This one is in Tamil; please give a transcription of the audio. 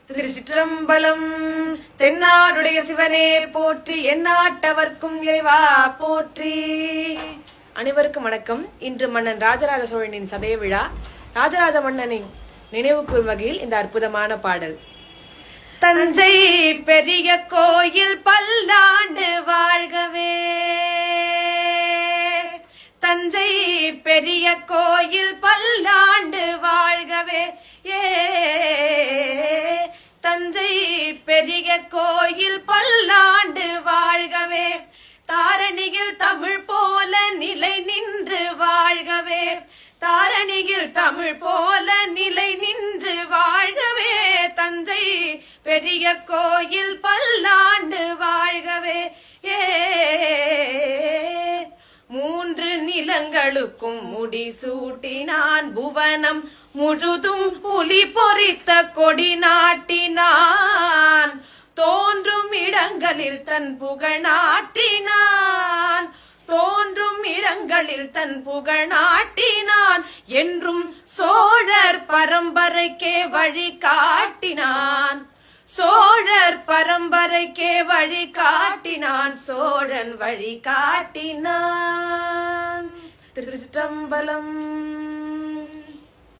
திருச்சிற்றம்பலம். தென்னாடுடைய சிவனே போற்றி, எந்நாட்டவர்க்கும் இறைவா போற்றி. அனைவருக்கும் வணக்கம். இன்று மன்னன் ராஜராஜ சோழனின் சதய விழா. ராஜராஜ மன்னனின் நினைவு கூறும் வகையில் இந்த அற்புதமான பாடல். தஞ்சை பெரிய கோயில் பல்லாண்டு வாழ்கவே, தஞ்சை பெரிய கோயில் பல்லாண்டு வாழ்கவே, ஏ தஞ்சை பெரிய கோயில் பல்லாண்டு வாழ்கவே, தாரணியில் தமிழ் போல நிலை நின்று வாழ்கவே, தாரணியில் தமிழ் போல நிலை நின்று வாழ்கவே, தஞ்சை பெரிய கோயில் பல்லாண்டு வாழ்கவே, ஏ மூன்று நிலங்களுக்கும் முடிசூட்டினான், புவனம் முழுதும் புலி பொறித்த கொடி நாட்டினான், தோன்றும் இடங்களில் தன் புகழ் நாட்டினான், தோன்றும் இடங்களில் தன் புகழ் நாட்டினான், என்றும் சோழர் பரம்பரைக்கே வழி காட்டினான், சோழர் பரம்பரைக்கே வழி காட்டினான், சோழன் வழி காட்டினான். திருச்சிற்றம்பலம்.